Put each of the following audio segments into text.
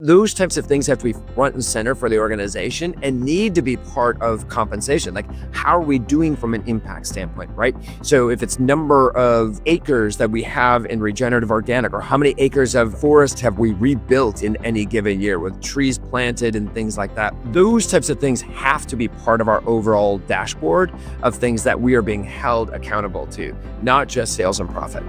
Those types of things have to be front and center for the organization and need to be part of compensation. Like, how are we doing from an impact standpoint, right? So if it's number of acres that we have in regenerative organic, or how many acres of forest have we rebuilt in any given year with trees planted and things like that, those types of things have to be part of our overall dashboard of things that we are being held accountable to, not just sales and profit.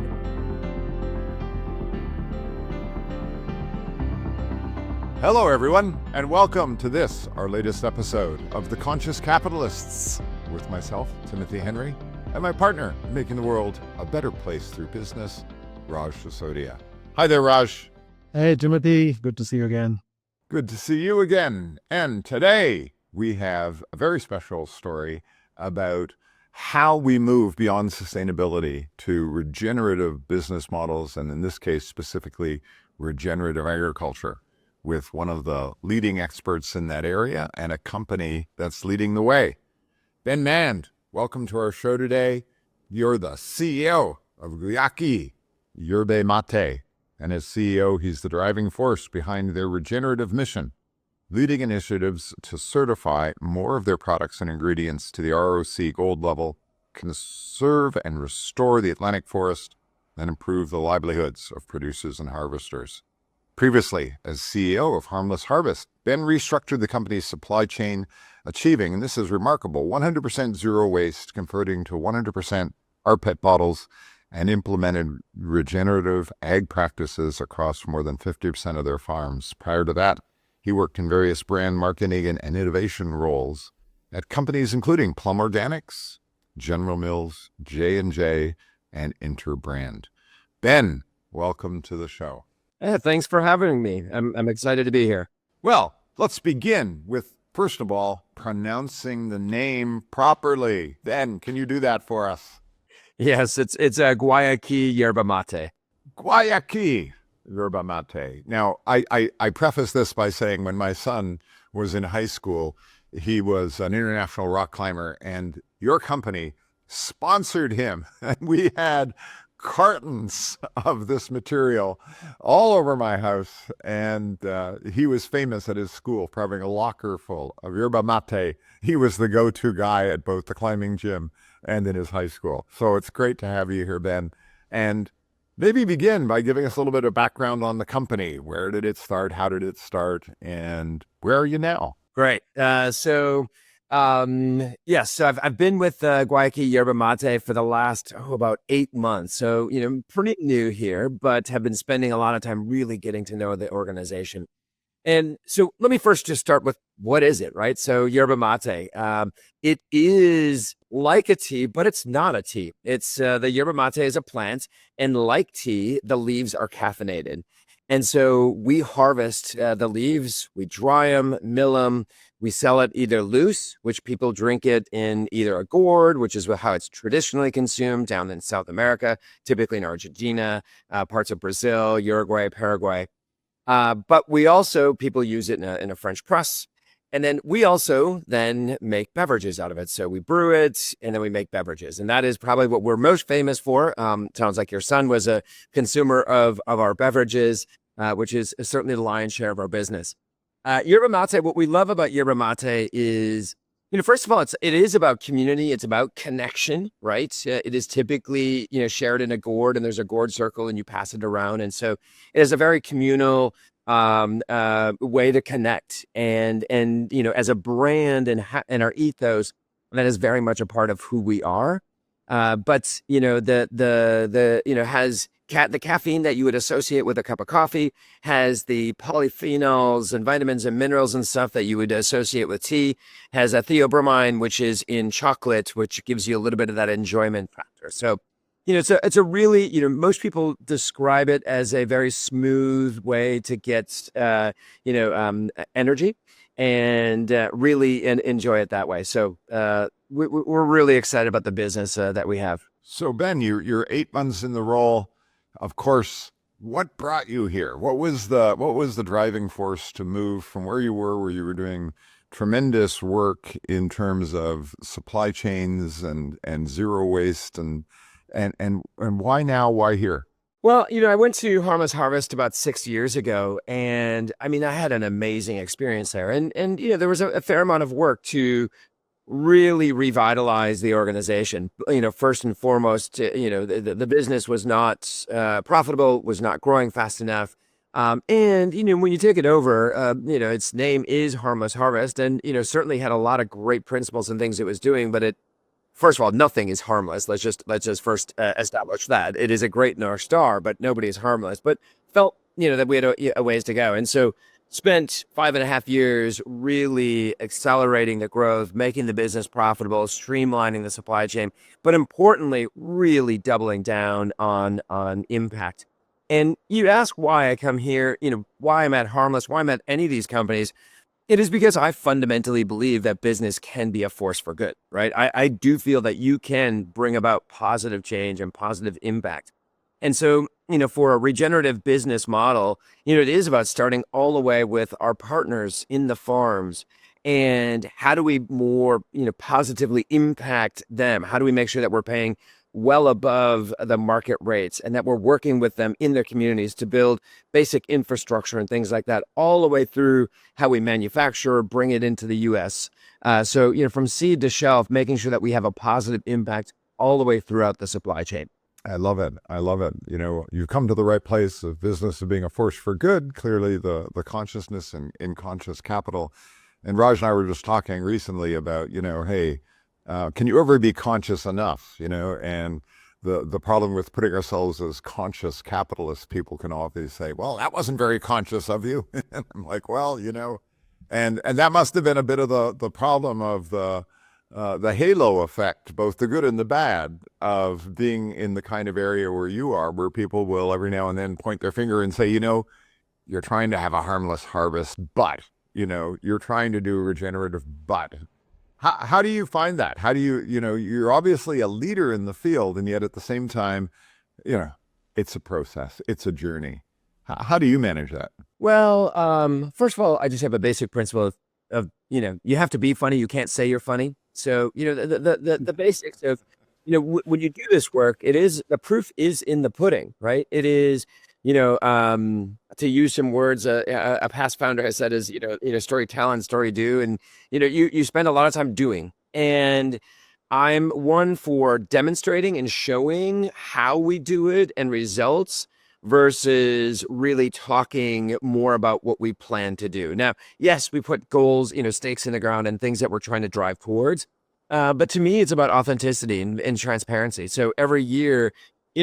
Hello, everyone, and welcome to this, our latest episode of The Conscious Capitalists, with myself, Timothy Henry, and my partner in making the world a better place through business, Raj Sisodia. Hi there, Raj. Hey, Timothy. Good to see you again. Good to see you again. And today we have a very special story about how we move beyond sustainability to regenerative business models, and in this case, specifically, regenerative agriculture, with one of the leading experts in that area and a company that's leading the way. Ben Mand, welcome to our show today. You're the CEO of Guayaki, Yerba Mate, and as CEO, he's the driving force behind their regenerative mission, leading initiatives to certify more of their products and ingredients to the ROC gold level, conserve and restore the Atlantic forest, and improve the livelihoods of producers and harvesters. Previously, as CEO of Harmless Harvest, Ben restructured the company's supply chain, achieving, and this is remarkable, 100% zero waste, converting to 100% rPET bottles, and implemented regenerative ag practices across more than 50% of their farms. Prior to that, he worked in various brand marketing and innovation roles at companies including Plum Organics, General Mills, J&J, and Interbrand. Ben, welcome to the show. Yeah, thanks for having me. I'm excited to be here. Well, let's begin with, first of all, pronouncing the name properly. Ben, can you do that for us? Yes, it's Guayaki Yerba Mate. Guayaki Yerba Mate. Now, I preface this by saying when my son was in high school, he was an international rock climber, and your company sponsored him, and we had cartons of this material all over my house, and he was famous at his school for having a locker full of yerba mate. He was the go-to guy at both the climbing gym and in his high school. So it's great to have you here, Ben. And maybe begin by giving us a little bit of background on the company. Where did it start? How did it start? And where are you now? Great. So I've been with Guayaki Yerba Mate for the last about 8 months. So, pretty new here, but have been spending a lot of time really getting to know the organization. And so let me first just start with, what is it, right? So Yerba Mate, it is like a tea, but it's not a tea. It's the Yerba Mate is a plant, and like tea, the leaves are caffeinated. And so we harvest the leaves, we dry them, mill them, we sell it either loose, which people drink it in either a gourd, which is how it's traditionally consumed down in South America, typically in Argentina, parts of Brazil, Uruguay, Paraguay. But we also, people use it in a French press. And then we also then make beverages out of it. So we brew it and then we make beverages. And that is probably what we're most famous for. Sounds like your son was a consumer of our beverages, which is certainly the lion's share of our business. Yerba Mate, what we love about Yerba Mate is, first of all, it is about community. It's about connection, right? It is typically, shared in a gourd, and there's a gourd circle and you pass it around. And so it is a very communal way to connect. And as a brand and our ethos, that is very much a part of who we are. But has the caffeine that you would associate with a cup of coffee, has the polyphenols and vitamins and minerals and stuff that you would associate with tea, has a theobromine, which is in chocolate, which gives you a little bit of that enjoyment factor. So, it's a really, most people describe it as a very smooth way to get, energy and really enjoy it that way. So we're really excited about the business that we have. So Ben, you're 8 months in the role. Of course, what brought you here? What was the driving force to move from where you were doing tremendous work in terms of supply chains and zero waste and why now? Why here? Well, I went to Harmless Harvest about 6 years ago, and I mean, I had an amazing experience there. And there was a fair amount of work to really revitalize the organization. First and foremost, the business was not profitable, was not growing fast enough. And when you take it over, its name is Harmless Harvest, and certainly had a lot of great principles and things it was doing, but it first of all, nothing is harmless. Let's just first establish that it is a great North Star, but nobody is harmless. But felt that we had a ways to go, and so spent 5.5 years really accelerating the growth, making the business profitable, streamlining the supply chain, but importantly, really doubling down on impact. And you ask why I come here, why I'm at Harmless, why I'm at any of these companies. It is because I fundamentally believe that business can be a force for good, right? I do feel that you can bring about positive change and positive impact. And so, for a regenerative business model, it is about starting all the way with our partners in the farms and how do we more, positively impact them? How do we make sure that we're paying well above the market rates and that we're working with them in their communities to build basic infrastructure and things like that, all the way through how we manufacture, bring it into the US. So, from seed to shelf, making sure that we have a positive impact all the way throughout the supply chain. I love it. I love it. You've come to the right place of business of being a force for good, clearly the consciousness and in conscious capital. And Raj and I were just talking recently about, hey, can you ever be conscious enough, and the problem with putting ourselves as conscious capitalists, people can often say, well, that wasn't very conscious of you. And I'm like, well, and that must have been a bit of the problem of the halo effect, both the good and the bad of being in the kind of area where you are, where people will every now and then point their finger and say, you're trying to have a harmless harvest, but, you're trying to do a regenerative, but. How do you find that? How do you're obviously a leader in the field, and yet at the same time, it's a process, it's a journey. How do you manage that? Well, first of all, I just have a basic principle of you have to be funny. You can't say you're funny. So, the basics of, when you do this work, the proof is in the pudding, right? It is, to use some words a past founder has said is, story tell and story do. And, you spend a lot of time doing. And I'm one for demonstrating and showing how we do it and results versus really talking more about what we plan to do. Now, yes, we put goals, stakes in the ground and things that we're trying to drive towards. But to me, it's about authenticity and transparency. So every year,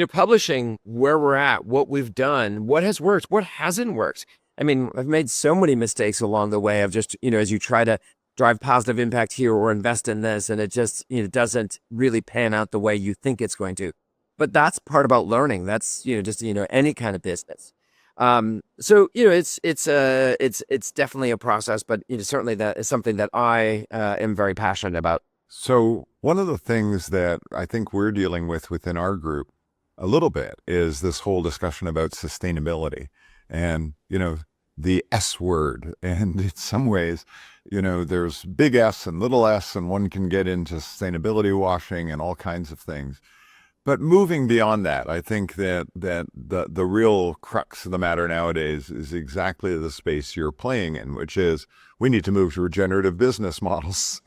publishing where we're at, what we've done, what has worked, what hasn't worked. I mean, I've made so many mistakes along the way of just, as you try to drive positive impact here or invest in this, and it just, doesn't really pan out the way you think it's going to. But that's part about learning. That's, just, any kind of business. So, it's definitely a process, but certainly that is something that I am very passionate about. So one of the things that I think we're dealing with within our group a little bit is this whole discussion about sustainability and, the S word. And in some ways, there's big S and little s, and one can get into sustainability washing and all kinds of things. But moving beyond that, I think that the real crux of the matter nowadays is exactly the space you're playing in, which is we need to move to regenerative business models.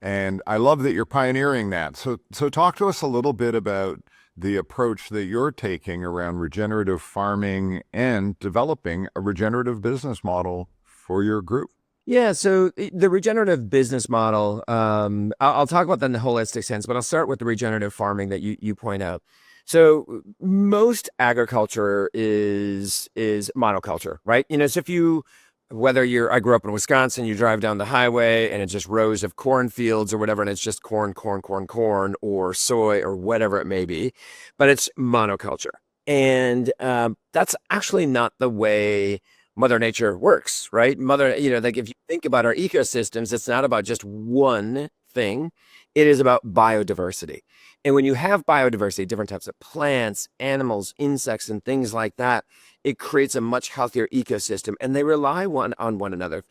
And I love that you're pioneering that. So talk to us a little bit about the approach that you're taking around regenerative farming and developing a regenerative business model for your group. Yeah, so the regenerative business model, I'll talk about that in the holistic sense, but I'll start with the regenerative farming that you point out. So most agriculture is monoculture, right? So I grew up in Wisconsin, you drive down the highway and it's just rows of cornfields or whatever, and it's just corn, or soy or whatever it may be, but it's monoculture. And that's actually not the way Mother Nature works, right? Like if you think about our ecosystems, it's not about just one thing. It is about biodiversity. And when you have biodiversity, different types of plants, animals, insects, and things like that, it creates a much healthier ecosystem, and they rely on one another.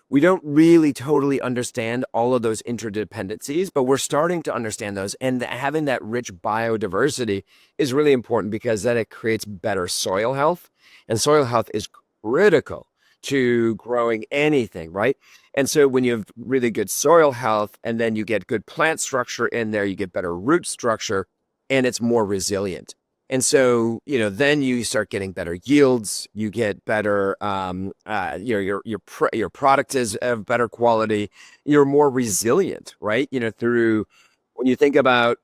We don't really totally understand all of those interdependencies, but we're starting to understand those. And having that rich biodiversity is really important because then it creates better soil health. And soil health is critical to growing anything, right? And so when you have really good soil health and then you get good plant structure in there, you get better root structure and it's more resilient. And so, then you start getting better yields. You get better, your product is of better quality. You're more resilient, right? Through when you think about,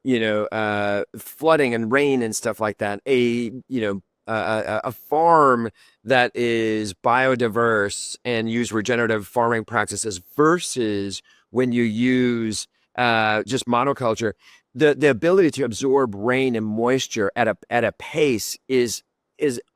flooding and rain and stuff like that, a farm that is biodiverse and use regenerative farming practices versus when you use just monoculture, the ability to absorb rain and moisture at a pace is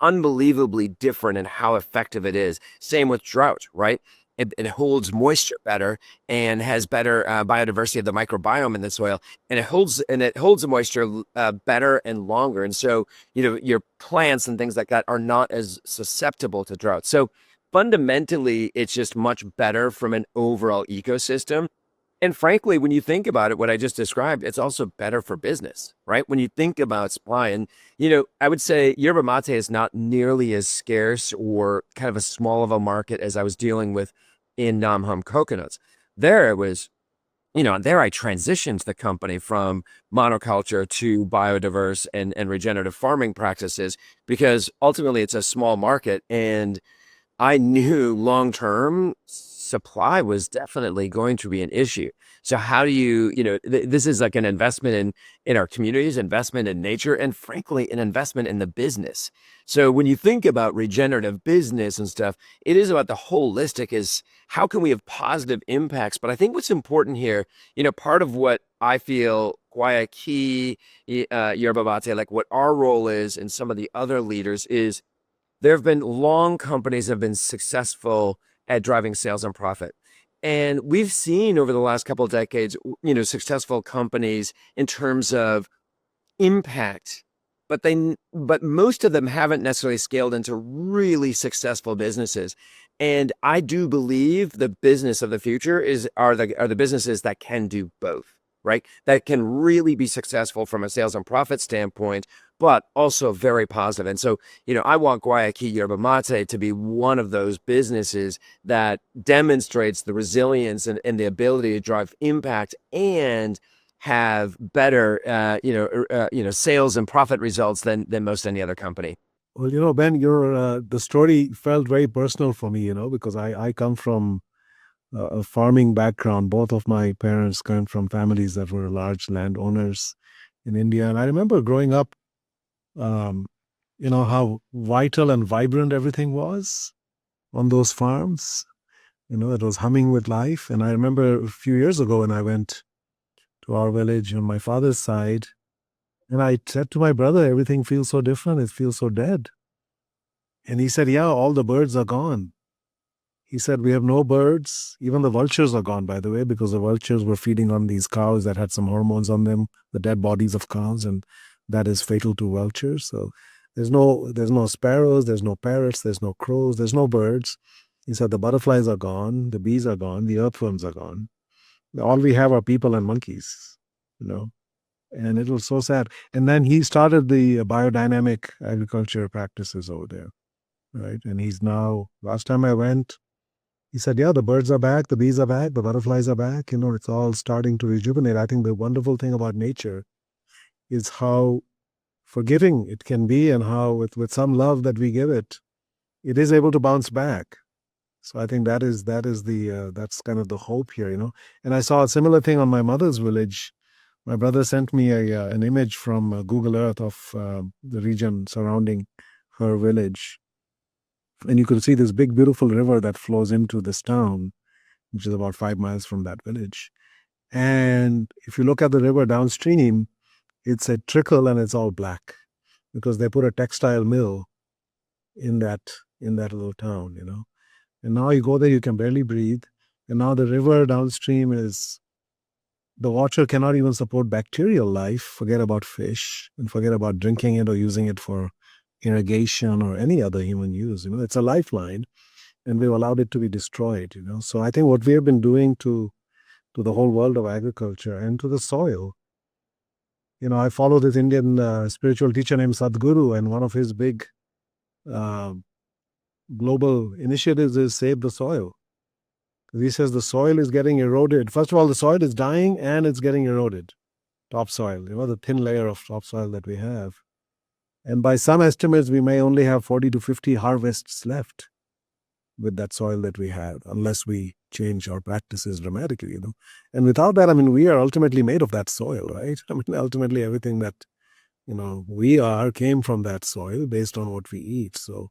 unbelievably different in how effective it is. Same with drought, right? It holds moisture better and has better biodiversity of the microbiome in the soil, and it holds the moisture better and longer. And so, your plants and things like that are not as susceptible to drought. So fundamentally, it's just much better from an overall ecosystem. And frankly, when you think about it, what I just described, it's also better for business, right? When you think about supply, and I would say yerba mate is not nearly as scarce or kind of as small of a market as I was dealing with in Nam Hum coconuts. There it was, there I transitioned the company from monoculture to biodiverse and regenerative farming practices because ultimately it's a small market, and I knew long term supply was definitely going to be an issue. So how do this is like an investment in our communities, investment in nature, and frankly, an investment in the business. So when you think about regenerative business and stuff, it is about the holistic is how can we have positive impacts? But I think what's important here, part of what I feel Guayaki, Yerba Mate, like what our role is and some of the other leaders is there have been long companies that have been successful at driving sales and profit. And we've seen over the last couple of decades, successful companies in terms of impact, but most of them haven't necessarily scaled into really successful businesses. And I do believe the business of the future are the businesses that can do both, right? That can really be successful from a sales and profit standpoint, but also very positive. And so, I want Guayaki Yerba Mate to be one of those businesses that demonstrates the resilience and the ability to drive impact and have better, sales and profit results than most any other company. Well, Ben, your the story felt very personal for me, because I come from a farming background. Both of my parents come from families that were large landowners in India. And I remember growing up, how vital and vibrant everything was on those farms. It was humming with life. And I remember a few years ago when I went to our village on my father's side, and I said to my brother, everything feels so different. It feels so dead. And he said, yeah, all the birds are gone. He said, we have no birds. Even the vultures are gone, by the way, because the vultures were feeding on these cows that had some hormones on them, the dead bodies of cows, and that is fatal to vultures. So there's no sparrows, there's no parrots, there's no crows, there's no birds. He said, the butterflies are gone, the bees are gone, the earthworms are gone. All we have are people and monkeys, and it was so sad. And then he started the biodynamic agriculture practices over there, right? And he's now, last time I went, he said, yeah, the birds are back, the bees are back, the butterflies are back. It's all starting to rejuvenate. I think the wonderful thing about nature is how forgiving it can be, and how with some love that we give it, it is able to bounce back. So I think that's kind of the hope here, And I saw a similar thing on my mother's village. My brother sent me an image from Google Earth of the region surrounding her village. And you could see this big, beautiful river that flows into this town, which is about 5 miles from that village. And if you look at the river downstream, it's a trickle and it's all black because they put a textile mill in that little town, And now you go there, you can barely breathe. And now the river downstream is the water cannot even support bacterial life. Forget about fish and forget about drinking it or using it for irrigation or any other human use. It's a lifeline, and we've allowed it to be destroyed. So I think what we have been doing to the whole world of agriculture and to the soil. I follow this Indian spiritual teacher named Sadhguru, and one of his big uh, global initiatives is save the soil. He says the soil is getting eroded. First of all, the soil is dying and it's getting eroded. Topsoil, the thin layer of topsoil that we have. And by some estimates, we may only have 40 to 50 harvests left with that soil that we have, unless we change our practices dramatically. And without that, we are ultimately made of that soil, right? Ultimately everything that we are came from that soil based on what we eat. So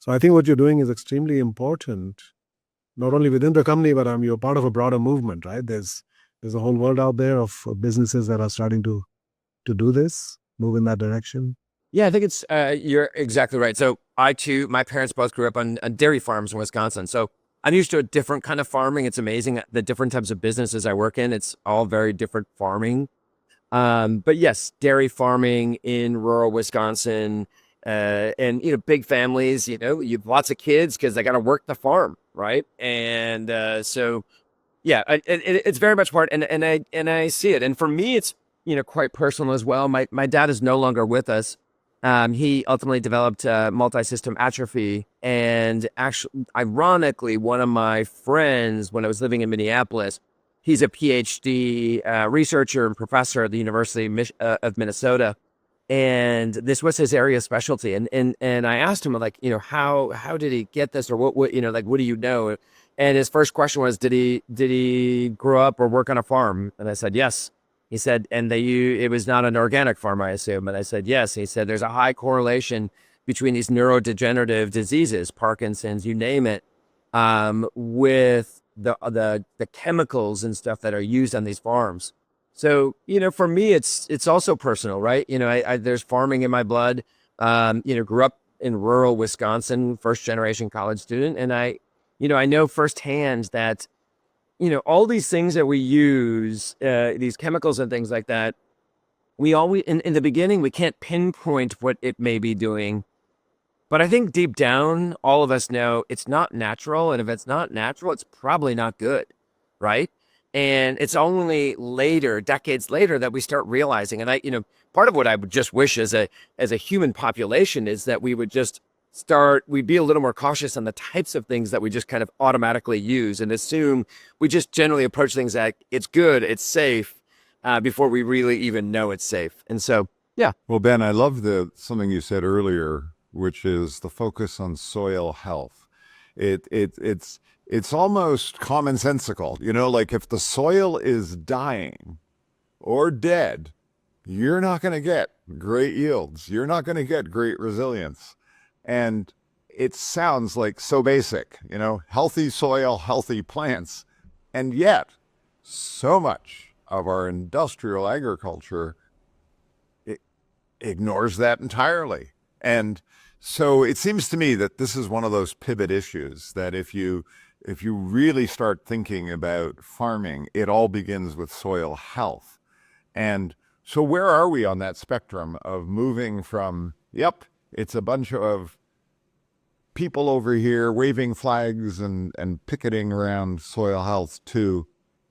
I think what you're doing is extremely important, not only within the company, but you're part of a broader movement, right? There's a whole world out there of businesses that are starting to do this, move in that direction. Yeah, I think it's, you're exactly right. So I too, my parents both grew up on dairy farms in Wisconsin. So I'm used to a different kind of farming. It's amazing the different types of businesses I work in. It's all very different farming. But yes, dairy farming in rural Wisconsin, and big families. You have lots of kids because they got to work the farm, right? And so yeah, it's very much part, and I see it. And for me, it's quite personal as well. My dad is no longer with us. He ultimately developed multi-system atrophy, and actually, ironically, one of my friends, when I was living in Minneapolis, he's a PhD researcher and professor at the University of Minnesota, and this was his area of specialty. And I asked him, like, how did he get this, or what like, what do you know? And his first question was, did he grow up or work on a farm? And I said yes. He said, and it was not an organic farm, I assume. And I said yes. He said there's a high correlation between these neurodegenerative diseases, Parkinson's, you name it, with the chemicals and stuff that are used on these farms. So, for me, it's also personal, right? I there's farming in my blood. Grew up in rural Wisconsin, first generation college student. And I know firsthand that, all these things that we use, these chemicals and things like that, we always, in the beginning, we can't pinpoint what it may be doing. But I think deep down, all of us know it's not natural. And if it's not natural, it's probably not good, right? And it's only later, decades later, that we start realizing. And part of what I would just wish as a human population is that we would just we'd be a little more cautious on the types of things that we just kind of automatically use and assume. We just generally approach things like it's good, it's safe, before we really even know it's safe. And so, yeah. Well, Ben, I love something you said earlier, which is the focus on soil health. It's almost commonsensical, like if the soil is dying or dead, you're not going to get great yields. You're not going to get great resilience. And it sounds like so basic, healthy soil, healthy plants. And yet, so much of our industrial agriculture ignores that entirely. And so it seems to me that this is one of those pivot issues that if you really start thinking about farming, it all begins with soil health. And so where are we on that spectrum of moving from, yep, it's a bunch of people over here waving flags and picketing around soil health, to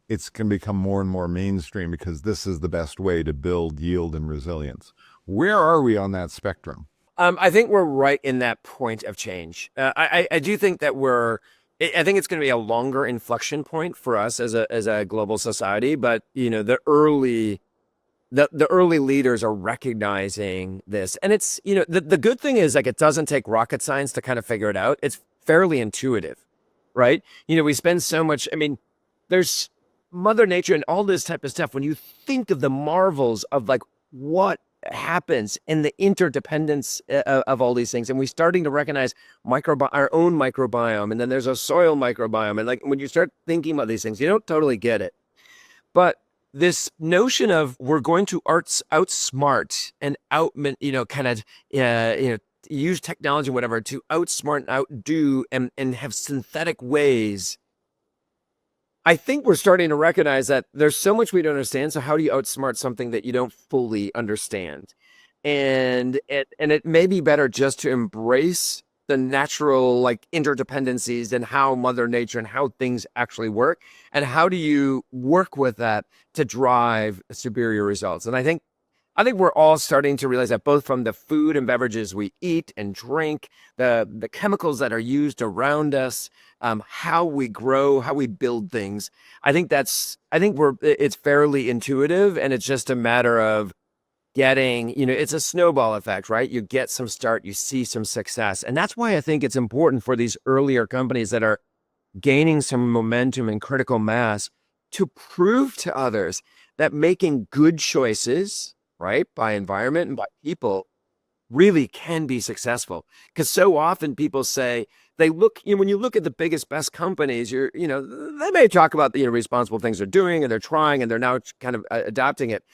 it's going to become more and more mainstream because this is the best way to build yield and resilience? Where are we on that spectrum? I think we're right in that point of change. I do think that I think it's going to be a longer inflection point for us as a global society. But the early leaders are recognizing this, and it's the good thing is, like, it doesn't take rocket science to kind of figure it out. It's fairly intuitive, right? We spend so much. There's Mother Nature and all this type of stuff. When you think of the marvels of, like, what happens in the interdependence of all these things, and we're starting to recognize our own microbiome, and then there's a soil microbiome, and, like, when you start thinking about these things, you don't totally get it. But this notion of we're going to outsmart and use technology, whatever, to outsmart and outdo and have synthetic ways I think we're starting to recognize that there's so much we don't understand. So how do you outsmart something that you don't fully understand? And it may be better just to embrace the natural like interdependencies and how Mother Nature and how things actually work. And how do you work with that to drive superior results? And I think we're all starting to realize that both from the food and beverages we eat and drink, the chemicals that are used around us, how we grow, how we build things. I think it's fairly intuitive, and it's just a matter of getting, it's a snowball effect, right? You get some start, you see some success, and that's why I think it's important for these earlier companies that are gaining some momentum and critical mass to prove to others that making good choices, right, by environment and by people really can be successful. Because so often people say they look, when you look at the biggest, best companies, they may talk about the responsible things they're doing and they're trying and they're now kind of adopting it.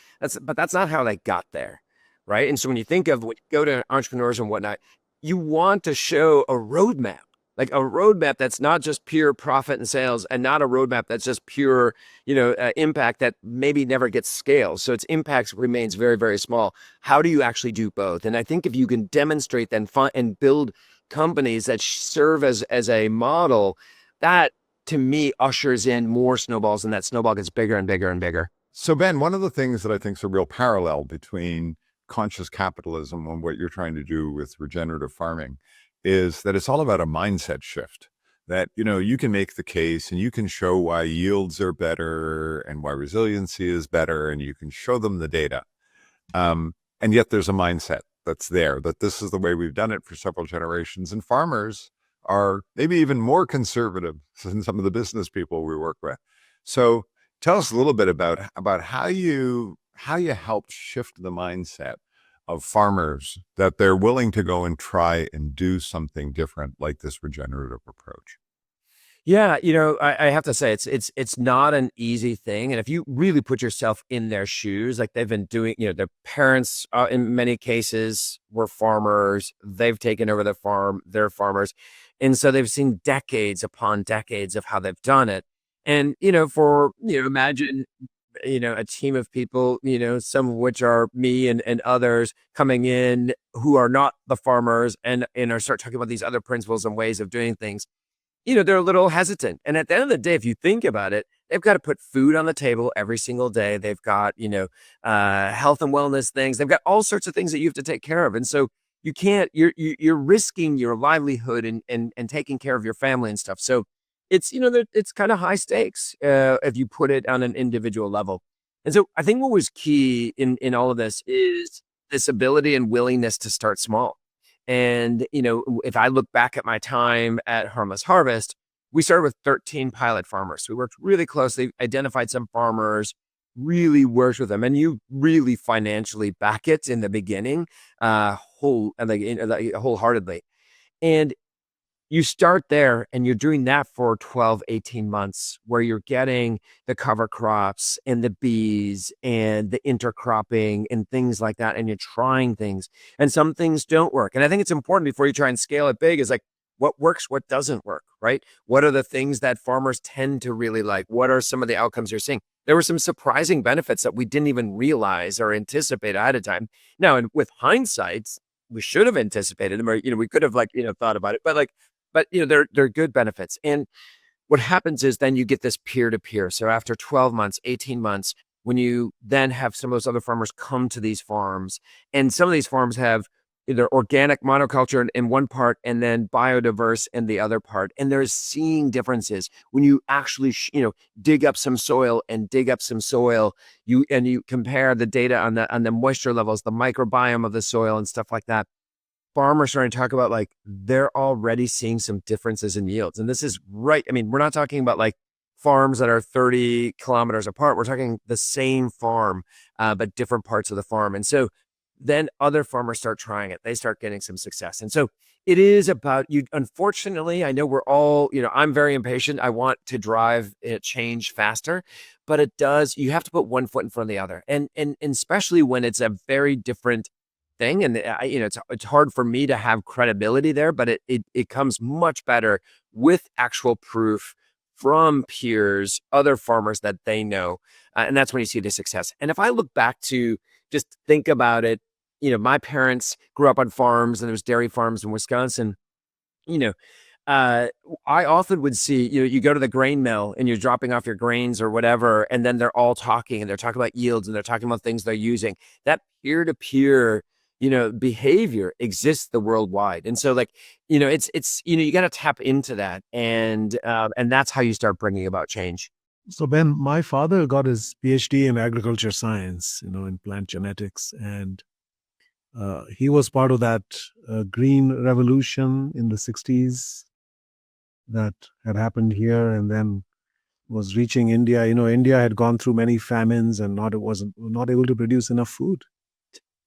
But that's not how they got there, right? And so when you think of when you go to entrepreneurs and whatnot, you want to show a roadmap, like a roadmap that's not just pure profit and sales, and not a roadmap that's just pure, impact that maybe never gets scaled. So its impact remains very, very small. How do you actually do both? And I think if you can demonstrate that and build companies that serve as a model, that to me ushers in more snowballs, and that snowball gets bigger and bigger and bigger. So, Ben, one of the things that I think is a real parallel between conscious capitalism and what you're trying to do with regenerative farming is that it's all about a mindset shift. That, you can make the case and you can show why yields are better and why resiliency is better, and you can show them the data. And yet there's a mindset that's there, that this is the way we've done it for several generations. And farmers are maybe even more conservative than some of the business people we work with. So tell us a little bit about how you helped shift the mindset of farmers, that they're willing to go and try and do something different like this regenerative approach. Yeah, I have to say it's not an easy thing, and if you really put yourself in their shoes, like they've been doing, their parents in many cases were farmers. They've taken over the farm. They're farmers, and so they've seen decades upon decades of how they've done it. And imagine a team of people, some of which are me and others coming in who are not the farmers and are start talking about these other principles and ways of doing things. They're a little hesitant. And at the end of the day, if you think about it, they've got to put food on the table every single day. They've got, health and wellness things. They've got all sorts of things that you have to take care of. And so you can't, you're risking your livelihood and taking care of your family and stuff. So it's kind of high stakes if you put it on an individual level. And so I think what was key in all of this is this ability and willingness to start small. And, if I look back at my time at Harmless Harvest, we started with 13 pilot farmers. We worked really closely, identified some farmers, really worked with them, and you really financially back it in the beginning, wholeheartedly. And you start there and you're doing that for 12, 18 months where you're getting the cover crops and the bees and the intercropping and things like that. And you're trying things and some things don't work. And I think it's important before you try and scale it big is like what works, what doesn't work, right? What are the things that farmers tend to really like? What are some of the outcomes you're seeing? There were some surprising benefits that we didn't even realize or anticipate ahead of time. Now, and with hindsight, we should have anticipated them, or we could have thought about it, but they're good benefits. And what happens is then you get this peer to peer. So after 12 months, 18 months, when you then have some of those other farmers come to these farms, and some of these farms have either organic monoculture in one part and then biodiverse in the other part. And there's seeing differences when you actually, dig up some soil and dig up some soil, you compare the data on the moisture levels, the microbiome of the soil and stuff like that. Farmers starting to talk about like they're already seeing some differences in yields. And this is right. I mean, we're not talking about like farms that are 30 kilometers apart. We're talking the same farm, but different parts of the farm. And so then other farmers start trying it. They start getting some success. And so it is about you. Unfortunately, I know we're all, I'm very impatient. I want to drive change faster, but you have to put one foot in front of the other. And especially when it's a very different thing. And it's hard for me to have credibility there, but it comes much better with actual proof from peers, other farmers that they know. And that's when you see the success. And if I look back to just think about it, my parents grew up on farms, and there was dairy farms in Wisconsin. you know, uh, I often would see, you go to the grain mill and you're dropping off your grains or whatever, and then they're all talking and they're talking about yields and they're talking about things they're using. That peer-to-peer, behavior exists the worldwide. And so like, it's, you got to tap into that. And that's how you start bringing about change. So Ben, my father got his PhD in agriculture science, in plant genetics, and he was part of that green revolution in the 60s that had happened here, and then was reaching India. India had gone through many famines and was not able to produce enough food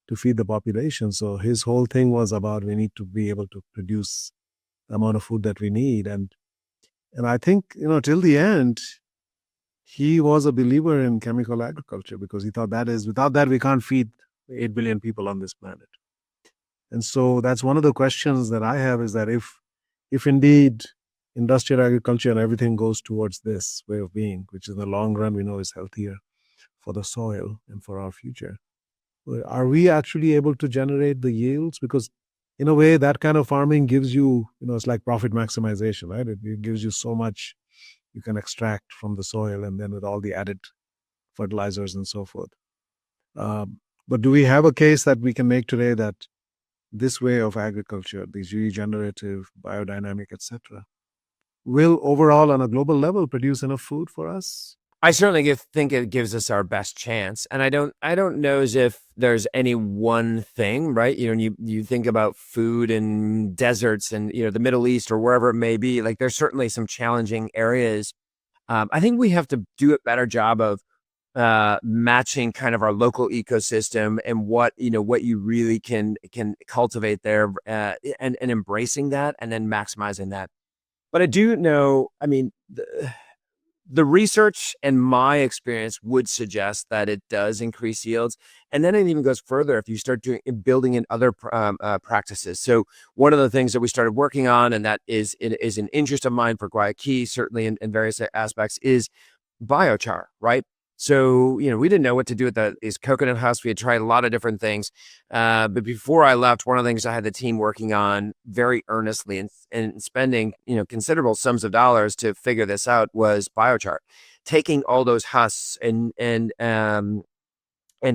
to feed the population. So his whole thing was about, we need to be able to produce the amount of food that we need. And I think, till the end, he was a believer in chemical agriculture, because he thought without that, we can't feed 8 billion people on this planet. And so that's one of the questions that I have, is that if indeed industrial agriculture and everything goes towards this way of being, which in the long run we know is healthier for the soil and for our future, are we actually able to generate the yields? Because in a way, that kind of farming gives you, it's like profit maximization, right? It gives you so much you can extract from the soil, and then with all the added fertilizers and so forth. But do we have a case that we can make today that this way of agriculture, these regenerative, biodynamic, etc., will overall on a global level produce enough food for us? I certainly think it gives us our best chance. And I don't know as if there's any one thing, right? You think about food in deserts and, the Middle East or wherever it may be, like there's certainly some challenging areas. I think we have to do a better job of matching kind of our local ecosystem and what you really can cultivate there, and embracing that and then maximizing that. But I do know, I mean, the research and my experience would suggest that it does increase yields. And then it even goes further if you start building in other practices. So one of the things that we started working on, and that is an interest of mine for Guayaki, certainly in various aspects, is biochar, right? So, we didn't know what to do with these coconut husks. We had tried a lot of different things. But before I left, one of the things I had the team working on very earnestly and spending, considerable sums of dollars to figure this out was biochar. Taking all those husks and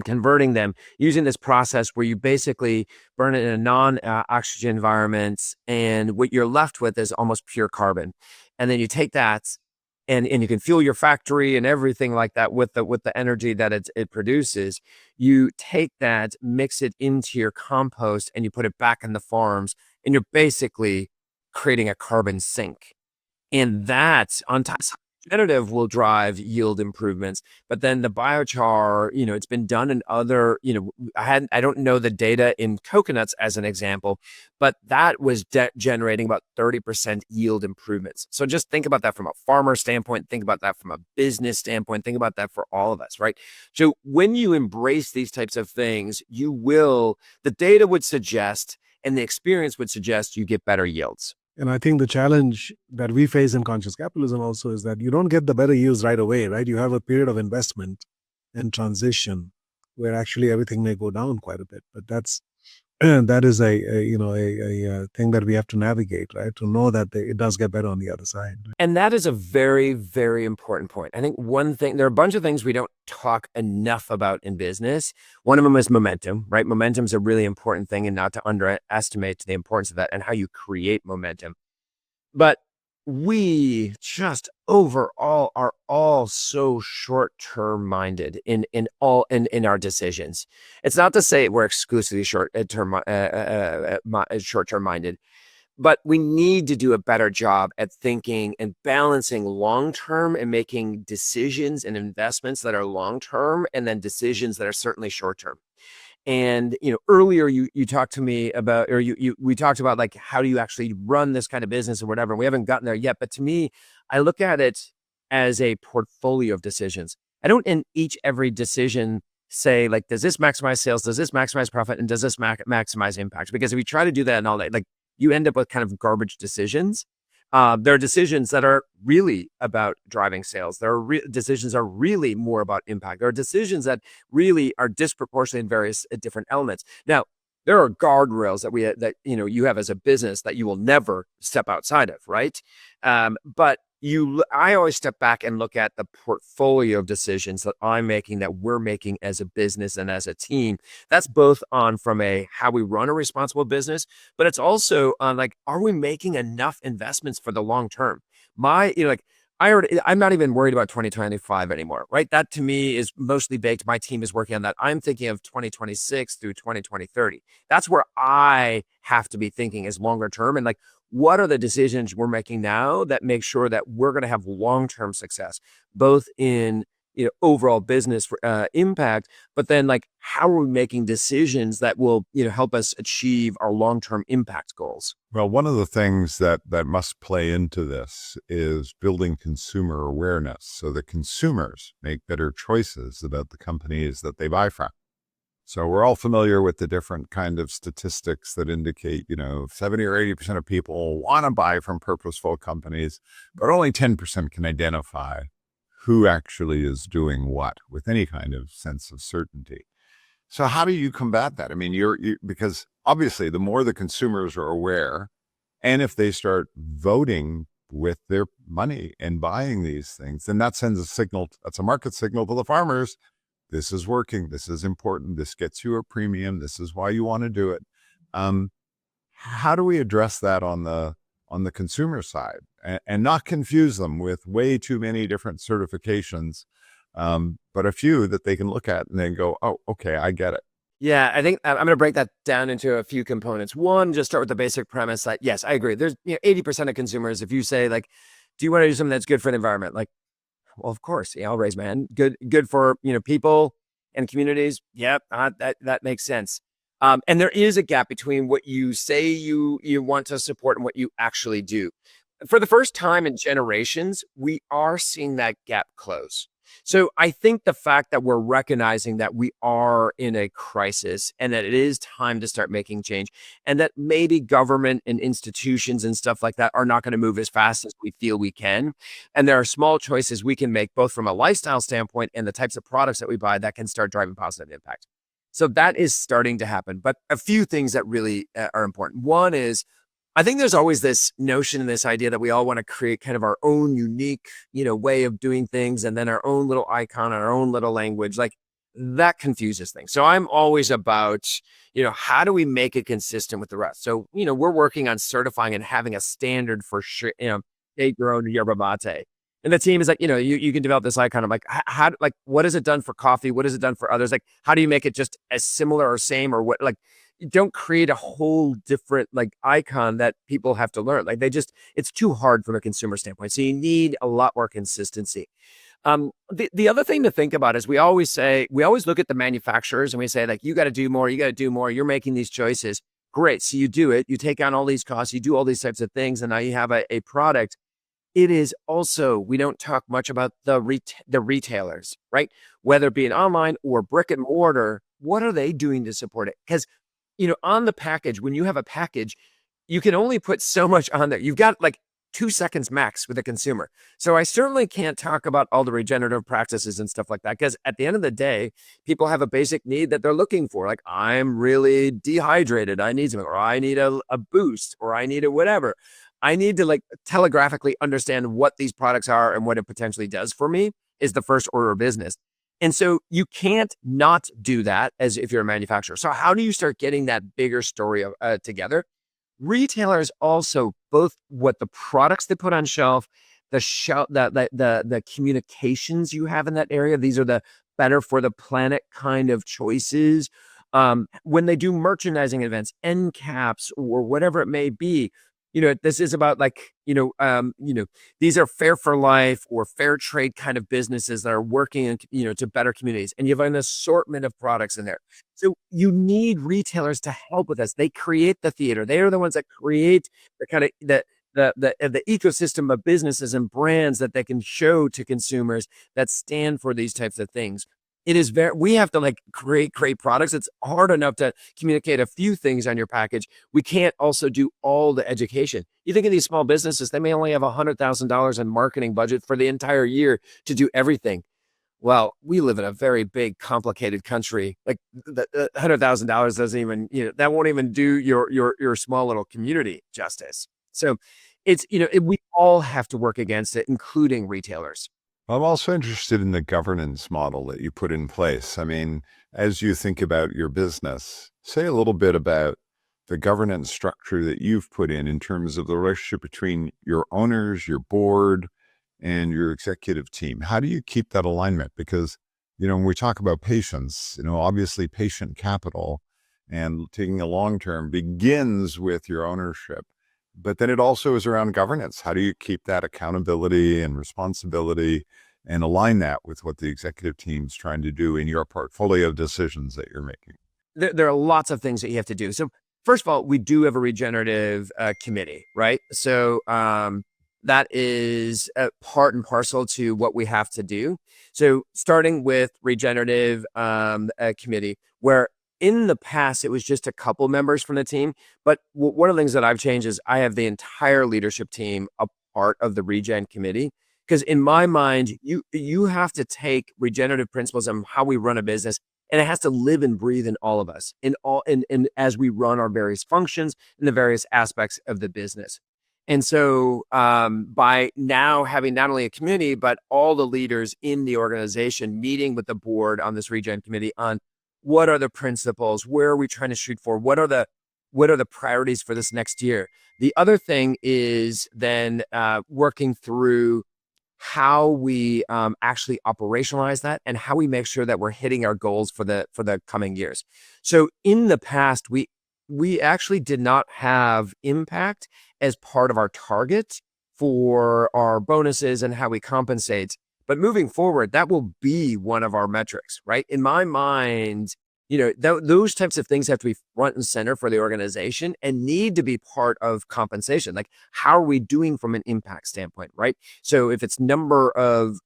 converting them using this process where you basically burn it in a non-oxygen environment, and what you're left with is almost pure carbon. And then you take that and you can fuel your factory and everything like that with the energy that it produces. You take that, mix it into your compost, and you put it back in the farms, and you're basically creating a carbon sink. And that on top, regenerative will drive yield improvements, but then the biochar, it's been done in other, I don't know the data in coconuts as an example, but that was generating about 30% yield improvements. So just think about that from a farmer standpoint, think about that from a business standpoint, think about that for all of us, right? So when you embrace these types of things, the data would suggest, and the experience would suggest, you get better yields. And I think the challenge that we face in conscious capitalism also is that you don't get the better yields right away, right? You have a period of investment and transition where actually everything may go down quite a bit. But that is a thing that we have to navigate, right? To know that it does get better on the other side. And that is a very, very important point. I think there are a bunch of things we don't talk enough about in business. One of them is momentum, right? Momentum is a really important thing, and not to underestimate the importance of that and how you create momentum. But we just overall are all so short-term minded in our decisions. It's not to say we're exclusively short-term minded, but we need to do a better job at thinking and balancing long-term and making decisions and investments that are long-term, and then decisions that are certainly short-term. And, earlier you talked to me about, or we talked about like, how do you actually run this kind of business or whatever. We haven't gotten there yet, but to me, I look at it as a portfolio of decisions. I don't in every decision say like, does this maximize sales? Does this maximize profit? And does this maximize impact? Because if you try to do that and all that, like, you end up with kind of garbage decisions. There are decisions that are really about driving sales. There are decisions are really more about impact. There are decisions that really are disproportionate in various different elements. Now, there are guardrails that you have as a business that you will never step outside of, right? But I always step back and look at the portfolio of decisions that I'm making, that we're making as a business and as a team. That's both on from a how we run a responsible business, but it's also on like, are we making enough investments for the long term? I'm not even worried about 2025 anymore, right? That to me is mostly baked. My team is working on that. I'm thinking of 2026 through 2030. That's where I have to be thinking is longer term. And like, what are the decisions we're making now that make sure that we're going to have long-term success, both in overall business impact, but then like, how are we making decisions that will help us achieve our long-term impact goals? Well, one of the things that must play into this is building consumer awareness so that consumers make better choices about the companies that they buy from. So we're all familiar with the different kind of statistics that indicate, 70 or 80% of people want to buy from purposeful companies, but only 10% can identify who actually is doing what with any kind of sense of certainty. So how do you combat that? I mean, because obviously the more the consumers are aware, and if they start voting with their money and buying these things, then that sends a signal. That's a market signal to the farmers. This is working. This is important. This gets you a premium. This is why you want to do it. How do we address that on the consumer side and not confuse them with way too many different certifications, but a few that they can look at and then go, oh, okay, I get it. Yeah, I think I'm going to break that down into a few components. One, just start with the basic premise that, yes, I agree. There's 80% of consumers, if you say like, do you want to do something that's good for the environment? Like, well, of course, yeah, I'll raise my hand. Good for people and communities. Yep, that makes sense. And there is a gap between what you say you want to support and what you actually do. For the first time in generations, we are seeing that gap close. So I think the fact that we're recognizing that we are in a crisis and that it is time to start making change, and that maybe government and institutions and stuff like that are not going to move as fast as we feel we can. And there are small choices we can make both from a lifestyle standpoint and the types of products that we buy that can start driving positive impact. So that is starting to happen. But a few things that really are important. One is, I think there's always this notion and this idea that we all want to create kind of our own unique, way of doing things, and then our own little icon, our own little language. Like, that confuses things. So I'm always about, how do we make it consistent with the rest? So, we're working on certifying and having a standard for sure, make your own yerba mate. And the team is like, you can develop this icon. I'm like, how, like, what has it done for coffee? What has it done for others? Like, how do you make it just as similar or same, or what? Like, don't create a whole different like icon that people have to learn. Like, it's too hard from a consumer standpoint. So you need a lot more consistency. The other thing to think about is we always look at the manufacturers and we say, like, you got to do more, you're making these choices. Great. So you do it, you take on all these costs, you do all these types of things, and now you have a product. It is also, we don't talk much about the retailers, right? Whether it be an online or brick and mortar, what are they doing to support it? Because on the package, when you have a package, you can only put so much on there. You've got like 2 seconds max with a consumer. So I certainly can't talk about all the regenerative practices and stuff like that, because at the end of the day, people have a basic need that they're looking for. Like, I'm really dehydrated. I need something, or I need a boost, or I need a whatever. I need to like telegraphically understand what these products are and what it potentially does for me is the first order of business. And so you can't not do that as if you're a manufacturer. So how do you start getting that bigger story together? Retailers also, both what the products they put on shelf, the communications you have in that area. These are the better for the planet kind of choices. When they do merchandising events, end caps, or whatever it may be, this is about like, these are fair for life or fair trade kind of businesses that are working, to better communities. And you have an assortment of products in there. So you need retailers to help with this. They create the theater. They are the ones that create the kind of the ecosystem of businesses and brands that they can show to consumers that stand for these types of things. It is we have to like create products. It's hard enough to communicate a few things on your package. We can't also do all the education. You think of these small businesses, they may only have $100,000 in marketing budget for the entire year to do everything. Well, we live in a very big, complicated country. Like the $100,000 doesn't even, that won't even do your small little community justice. So it's, we all have to work against it, including retailers. I'm also interested in the governance model that you put in place. I mean, as you think about your business, say a little bit about the governance structure that you've put in terms of the relationship between your owners, your board, and your executive team. How do you keep that alignment? Because, when we talk about patience, obviously patient capital and taking a long term begins with your ownership. But then it also is around governance. How do you keep that accountability and responsibility and align that with what the executive team's trying to do in your portfolio of decisions that you're making? There are lots of things that you have to do. So first of all, we do have a regenerative committee, right? So that is part and parcel to what we have to do. So starting with regenerative committee, where in the past, it was just a couple members from the team. But one of the things that I've changed is I have the entire leadership team a part of the regen committee. Because in my mind, you have to take regenerative principles and how we run a business, and it has to live and breathe in all of us, in as we run our various functions and the various aspects of the business. And so by now having not only a community, but all the leaders in the organization meeting with the board on this regen committee on what are the principles, where are we trying to shoot for, what are the priorities for this next year. The other thing is then working through how we actually operationalize that and how we make sure that we're hitting our goals for the coming years. So in the past, we actually did not have impact as part of our target for our bonuses and how we compensate. But moving forward, that will be one of our metrics, right? In my mind, those types of things have to be front and center for the organization and need to be part of compensation. Like, how are we doing from an impact standpoint, right? So if it's number of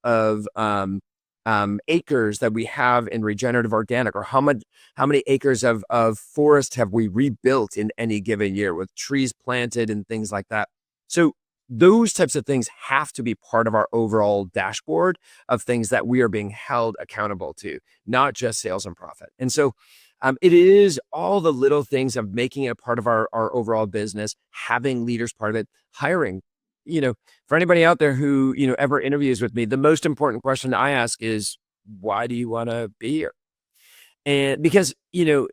acres that we have in regenerative organic, or how many acres of forest have we rebuilt in any given year with trees planted and things like that. So those types of things have to be part of our overall dashboard of things that we are being held accountable to, not just sales and profit. And so it is all the little things of making it a part of our overall business, having leaders part of it, hiring. For anybody out there who, ever interviews with me, the most important question I ask is, why do you want to be here? And because,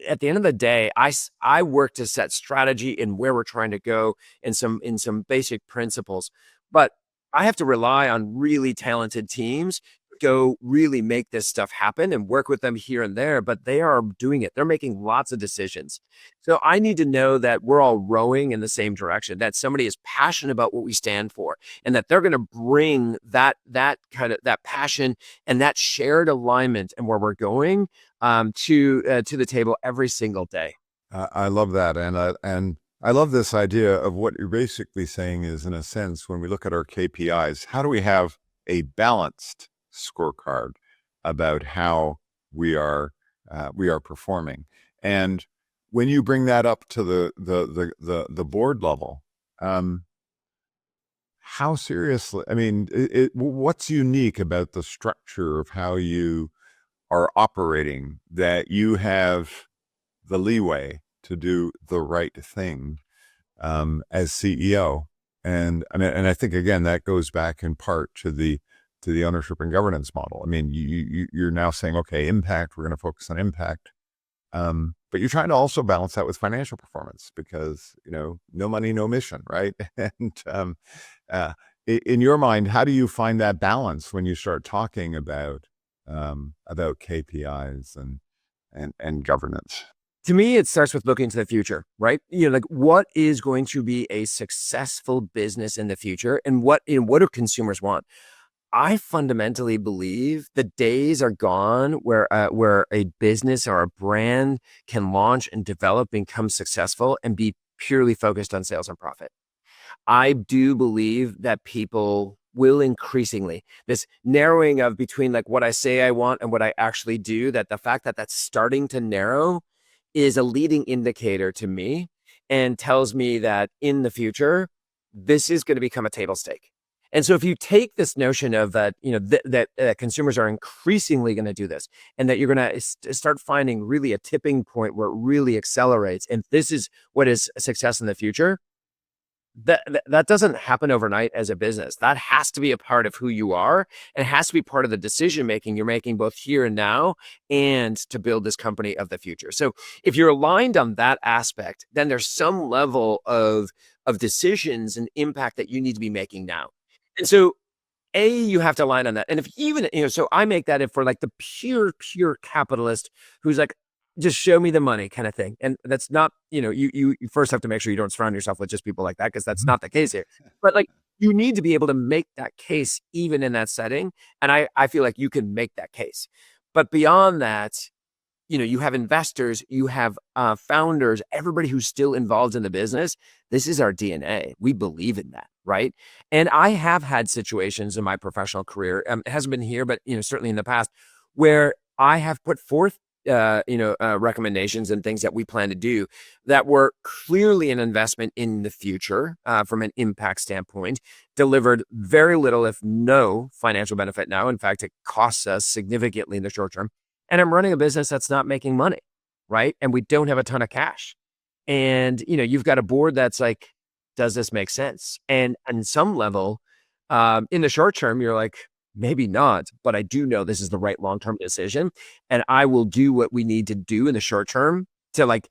at the end of the day, I work to set strategy and where we're trying to go in some basic principles, but I have to rely on really talented teams to go really make this stuff happen and work with them here and there, but they are doing it. They're making lots of decisions. So I need to know that we're all rowing in the same direction, that somebody is passionate about what we stand for, and that they're going to bring that kind of that passion and that shared alignment and where we're going to the table every single day. I love that, and I love this idea of what you're basically saying is, in a sense, when we look at our KPIs, how do we have a balanced scorecard about how we are performing? And when you bring that up to the board level, how seriously? I mean, what's unique about the structure of how you are operating that you have the leeway to do the right thing as CEO? And I think, again, that goes back in part to the ownership and governance model. I mean, you're now saying, okay, impact, we're going to focus on impact. But you're trying to also balance that with financial performance because, no money, no mission, right? And in your mind, how do you find that balance when you start talking about KPIs and governance? To me, it starts with looking to the future, right? Like, what is going to be a successful business in the future, and what do consumers want? I fundamentally believe the days are gone where a business or a brand can launch and develop and become successful and be purely focused on sales and profit. I do believe that people will increasingly, this narrowing of between like what I say I want and what I actually do, that the fact that that's starting to narrow is a leading indicator to me and tells me that in the future, this is going to become a table stake. And so if you take this notion of that, that consumers are increasingly going to do this, and that you're going to start finding really a tipping point where it really accelerates, and this is what is success in the future, that doesn't happen overnight as a business. That has to be a part of who you are, and it has to be part of the decision making you're making both here and now, and to build this company of the future. So if you're aligned on that aspect, then there's some level of decisions and impact that you need to be making now. And so you have to align on that. And if even, so I make that for like the pure capitalist who's like, just show me the money kind of thing. And that's not, you first have to make sure you don't surround yourself with just people like that, because that's not the case here. But like, you need to be able to make that case even in that setting. And I feel like you can make that case. But beyond that, you have investors, you have founders, everybody who's still involved in the business. This is our DNA. We believe in that, right? And I have had situations in my professional career, it hasn't been here, but certainly in the past, where I have put forth recommendations and things that we plan to do that were clearly an investment in the future from an impact standpoint, delivered very little, if no, financial benefit now. In fact, it costs us significantly in the short term. And I'm running a business that's not making money, right? And we don't have a ton of cash. And, you've got a board that's like, does this make sense? And on some level, in the short term, you're like, maybe not, but I do know this is the right long-term decision. And I will do what we need to do in the short term to like,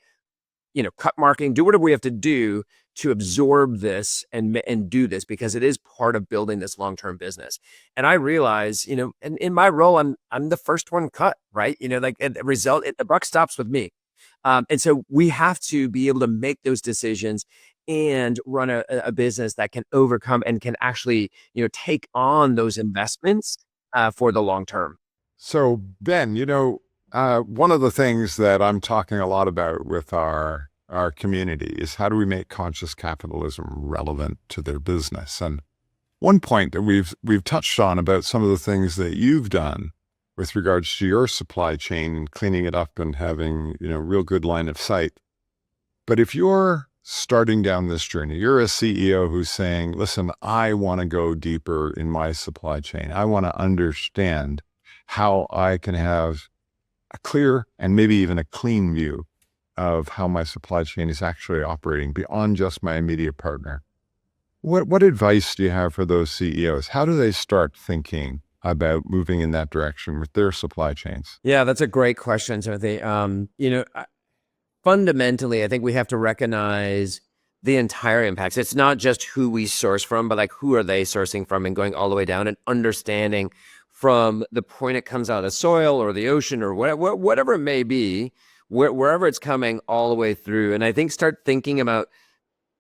cut marketing, do whatever we have to do to absorb this and do this, because it is part of building this long-term business. And I realize, and in my role, I'm the first one cut, right? Like the result, the buck stops with me. And so we have to be able to make those decisions and run a business that can overcome and can actually, take on those investments for the long term. So Ben, one of the things that I'm talking a lot about with our community is how do we make conscious capitalism relevant to their business? And one point that we've touched on about some of the things that you've done with regards to your supply chain and cleaning it up and having, real good line of sight. But if you're starting down this journey, you're a CEO who's saying, listen, I want to go deeper in my supply chain. I want to understand how I can have a clear and maybe even a clean view of how my supply chain is actually operating beyond just my immediate partner. What advice do you have for those CEOs? How do they start thinking about moving in that direction with their supply chains? Yeah, that's a great question, Timothy. Fundamentally, I think we have to recognize the entire impacts. It's not just who we source from, but like who are they sourcing from, and going all the way down and understanding from the point it comes out of the soil or the ocean or whatever it may be, wherever it's coming all the way through. And I think start thinking about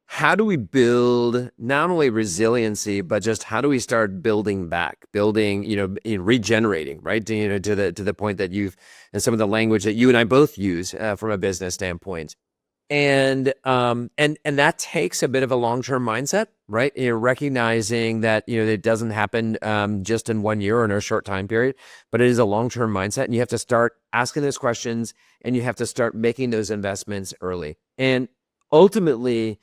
how do we build not only resiliency, but just how do we start building back, regenerating, right? To the point that and some of the language that you and I both use from a business standpoint. And that takes a bit of a long-term mindset, right? Recognizing that, it doesn't happen just in 1 year or in a short time period, but it is a long-term mindset. And you have to start asking those questions, and you have to start making those investments early. And ultimately,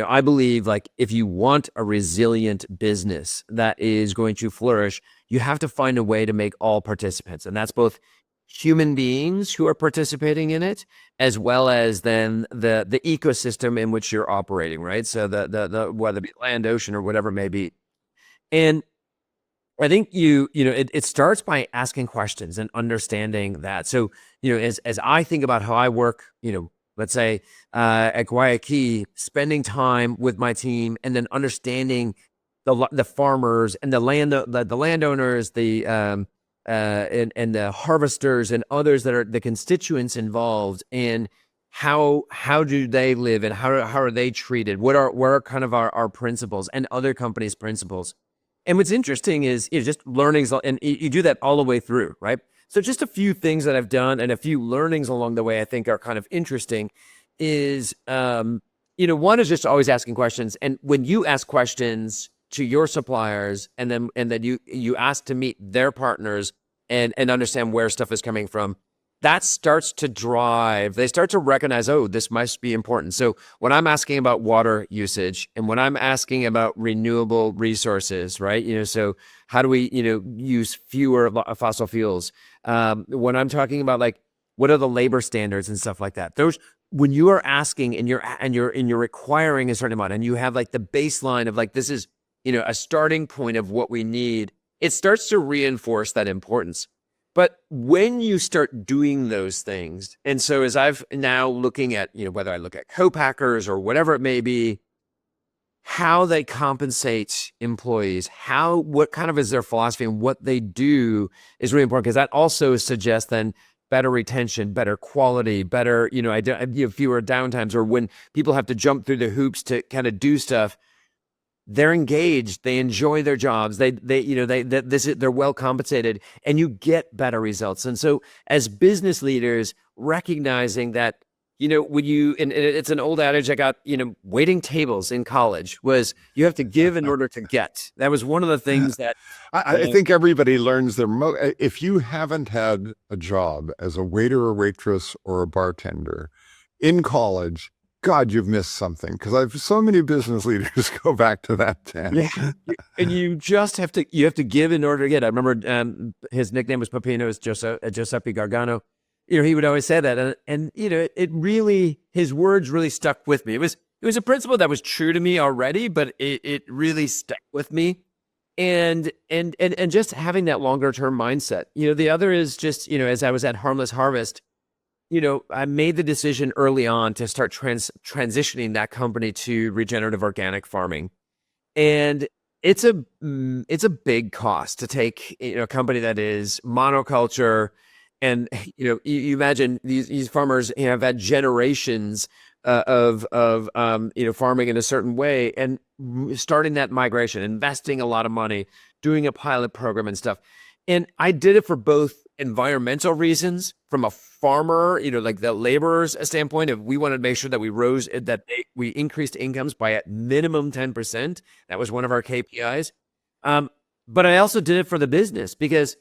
I believe like if you want a resilient business that is going to flourish, you have to find a way to make all participants. And that's both human beings who are participating in it, as well as then the ecosystem in which you're operating, right? So the whether it be land, ocean, or whatever it may be. And I think it starts by asking questions and understanding that. So, as I think about how I work, let's say at Guayaki, spending time with my team and then understanding the farmers and the landowners, and the harvesters and others that are the constituents involved, and how do they live and how are they treated? What are kind of our principles and other companies' principles? And what's interesting is just learnings, and you do that all the way through, right? So just a few things that I've done and a few learnings along the way I think are kind of interesting is, one is just always asking questions. And when you ask questions, to your suppliers, and then you ask to meet their partners and understand where stuff is coming from, that starts to drive, they start to recognize, oh, this must be important. So when I'm asking about water usage and when I'm asking about renewable resources, right? So how do we, use fewer fossil fuels? When I'm talking about like, what are the labor standards and stuff like that? Those, when you are asking and you're requiring a certain amount, and you have like the baseline of like, this is, a starting point of what we need, it starts to reinforce that importance. But when you start doing those things, and so as I've now looking at, whether I look at co-packers or whatever it may be, how they compensate employees, what kind of is their philosophy, and what they do is really important, because that also suggests then better retention, better quality, better, fewer downtimes, or when people have to jump through the hoops to kind of do stuff, they're engaged, they enjoy their jobs, they're well compensated, and you get better results. And so as business leaders, recognizing that, when and it's an old adage I got, waiting tables in college was, you have to give in order to get. That was one of the things that I think everybody learns if you haven't had a job as a waiter or waitress or a bartender in college, God, you've missed something, because I've so many business leaders go back to that tent. Yeah, and you just have to give in order to get. I remember his nickname was Peppino, was Giuseppe Gargano. He would always say that, and it really, his words really stuck with me. It was a principle that was true to me already, but it really stuck with me, and just having that longer term mindset. The other is just, as I was at Harmless Harvest, I made the decision early on to start transitioning that company to regenerative organic farming. And it's a big cost to take, a company that is monoculture. And, you imagine these farmers, have had generations of farming in a certain way, and starting that migration, investing a lot of money, doing a pilot program and stuff. And I did it for both environmental reasons, from a farmer, like the laborers standpoint, if we wanted to make sure that we increased incomes by at minimum 10%. That was one of our KPIs. But I also did it for the business, because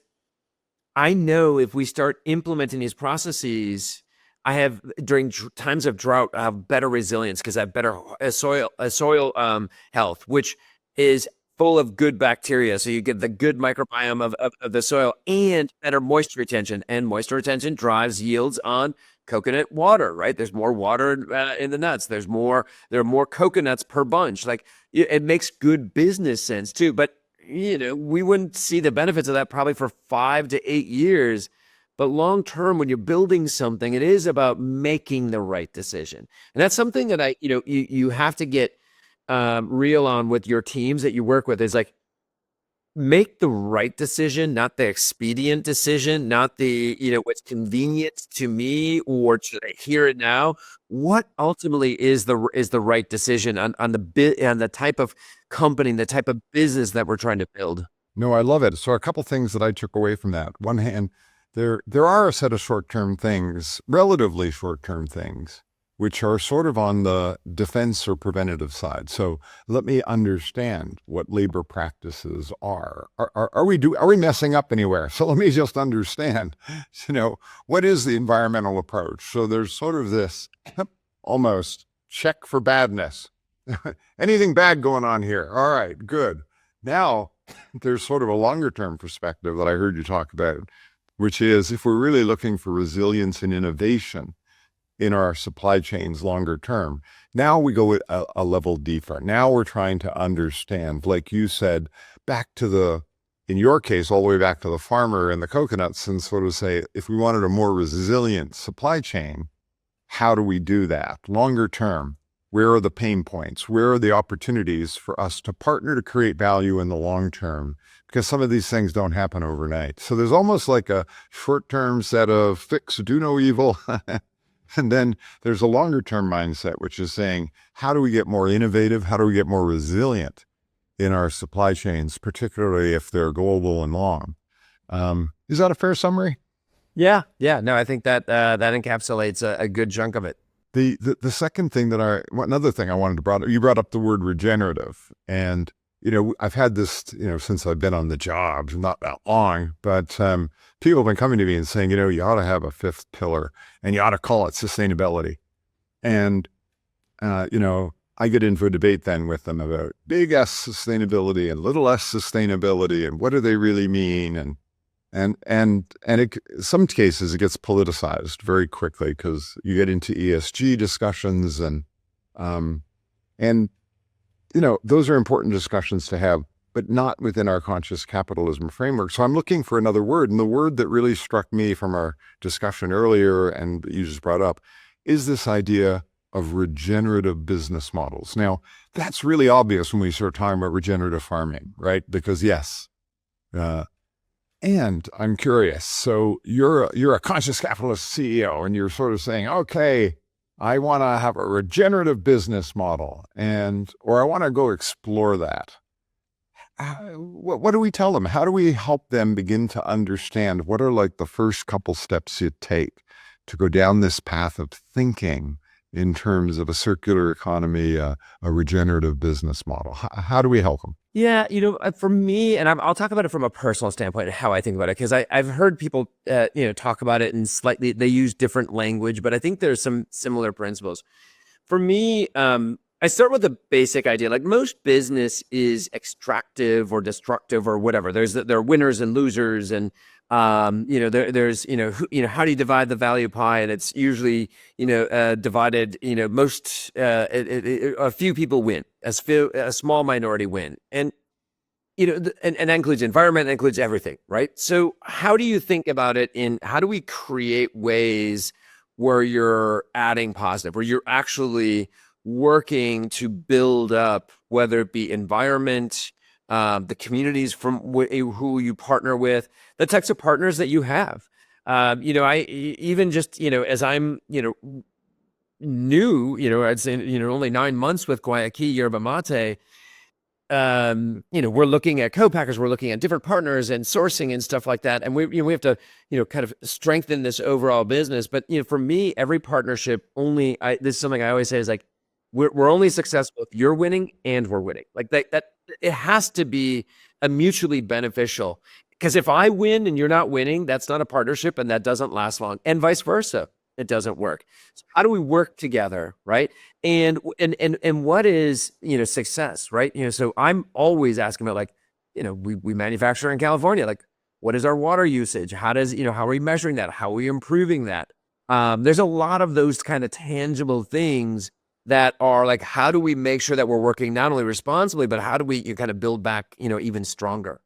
I know if we start implementing these processes, I have, during times of drought, I have better resilience, because I have better soil health, which is full of good bacteria. So you get the good microbiome of the soil, and better moisture retention. And moisture retention drives yields on coconut water, right? There's more water in the nuts. There are more coconuts per bunch. Like, it makes good business sense too. But, we wouldn't see the benefits of that probably for 5 to 8 years. But long term, when you're building something, it is about making the right decision. And that's something that you have to get real on with your teams that you work with, is like, make the right decision, not the expedient decision, not the, what's convenient to me or to here and now. What ultimately is the right decision on the type of company, the type of business that we're trying to build? No, I love it. So a couple things that I took away from that. One hand, there are a set of short-term things, relatively short-term things, which are sort of on the defense or preventative side. So let me understand what labor practices are. Are we messing up anywhere? So let me just understand, what is the environmental approach? So there's sort of this almost check for badness. Anything bad going on here? All right, good. Now there's sort of a longer term perspective that I heard you talk about, which is, if we're really looking for resilience and innovation in our supply chains longer term, now we go a level deeper. Now we're trying to understand, like you said, in your case, all the way back to the farmer and the coconuts, and sort of say, if we wanted a more resilient supply chain, how do we do that longer term? Where are the pain points? Where are the opportunities for us to partner to create value in the long term? Because some of these things don't happen overnight. So there's almost like a short-term set of fix, do no evil. And then there's a longer-term mindset, which is saying, how do we get more innovative? How do we get more resilient in our supply chains, particularly if they're global and long? Is that a fair summary? Yeah. No, I think that encapsulates a good chunk of it. The second thing another thing I wanted to you brought up the word regenerative, and I've had this, since I've been on the job, not that long, but people have been coming to me and saying, you ought to have a fifth pillar and you ought to call it sustainability. And, I get into a debate then with them about big S sustainability and little s sustainability and what do they really mean? Some cases it gets politicized very quickly because you get into ESG discussions and those are important discussions to have, but not within our conscious capitalism framework. So I'm looking for another word. And the word that really struck me from our discussion earlier and you just brought up is this idea of regenerative business models. Now, that's really obvious when we start talking about regenerative farming, right? Because yes, and I'm curious. So you're a conscious capitalist CEO, and you're sort of saying, okay, I want to have a regenerative business model, or I want to go explore that. What do we tell them? How do we help them begin to understand what are like the first couple steps you take to go down this path of thinking in terms of a circular economy, a regenerative business model? How do we help them? Yeah, for me, and I'll talk about it from a personal standpoint, how I think about it, because I've heard people, talk about it in they use different language, but I think there's some similar principles. For me, I start with the basic idea, like most business is extractive or destructive or whatever. There are winners and losers, and there's how do you divide the value pie, and it's usually divided. A few people win, a small minority win, and and that includes environment, that includes everything, right? So how do you think about it? How do we create ways where you're adding positive, where you're actually working to build up, whether it be environment, the communities from who you partner with, the types of partners that you have. I even just, as I'm, new, I'd say, only 9 months with Guayaki, Yerba Mate, we're looking at co-packers, we're looking at different partners and sourcing and stuff like that. And we have to, kind of strengthen this overall business. But, for me, every partnership this is something I always say is like, we're only successful if you're winning and we're winning. Like that it has to be a mutually beneficial, because if I win and you're not winning, that's not a partnership and that doesn't last long, and vice versa. It doesn't work. So how do we work together, right? And what is, success, right? So I'm always asking about, like, we manufacture in California, like, what is our water usage? How are we measuring that? How are we improving that? There's a lot of those kind of tangible things that are like, how do we make sure that we're working not only responsibly, but how do we kind of build back, even stronger?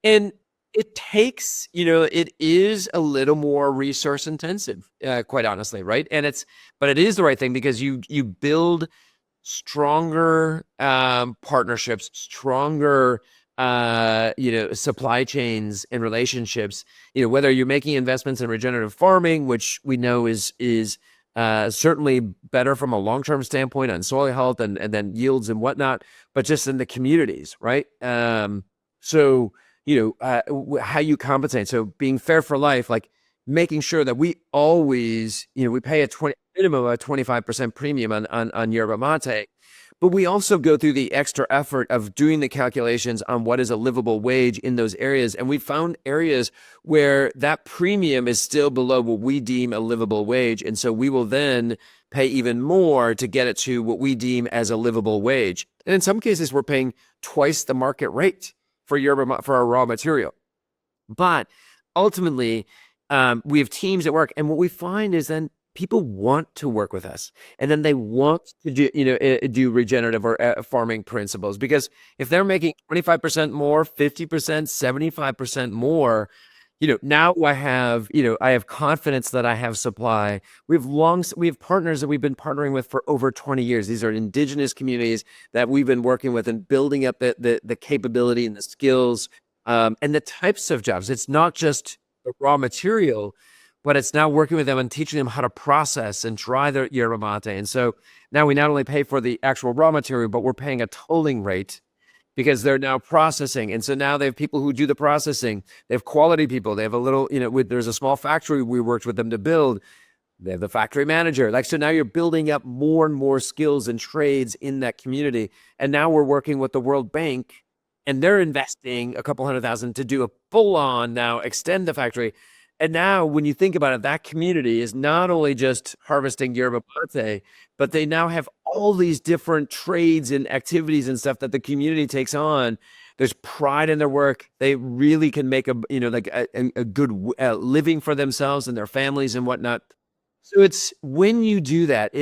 And it takes, it is a little more resource intensive, quite honestly, right? But it is the right thing, because you build stronger partnerships, stronger supply chains and relationships. Whether you're making investments in regenerative farming, which we know is certainly better from a long-term standpoint on soil health and then yields and whatnot, but just in the communities, right? So how you compensate. So being fair for life, like making sure that we always, we pay minimum a 25% premium on Yerba Mate, but we also go through the extra effort of doing the calculations on what is a livable wage in those areas. And we found areas where that premium is still below what we deem a livable wage. And so we will then pay even more to get it to what we deem as a livable wage. And in some cases, we're paying twice the market rate for our raw material. But ultimately, we have teams that work. And what we find is then people want to work with us, and then they want to do regenerative or farming principles, because if they're making 25% more, 50%, 75% more, now I have confidence that I have supply. We have partners that we've been partnering with for over 20 years. These are indigenous communities that we've been working with and building up the capability and the skills, and the types of jobs. It's not just the raw material, but it's now working with them and teaching them how to process and dry their yerba mate. And so now we not only pay for the actual raw material, but we're paying a tolling rate because they're now processing. And so now they have people who do the processing. They have quality people. They have a little, there's a small factory we worked with them to build. They have the factory manager. So now you're building up more and more skills and trades in that community. And now we're working with the World Bank and they're investing a couple $100,000 to do a full-on now extend the factory. And now when you think about it, that community is not only just harvesting yerba mate, but they now have all these different trades and activities and stuff that the community takes on. There's pride in their work. They really can make a good living for themselves and their families and whatnot. So it's when you do that,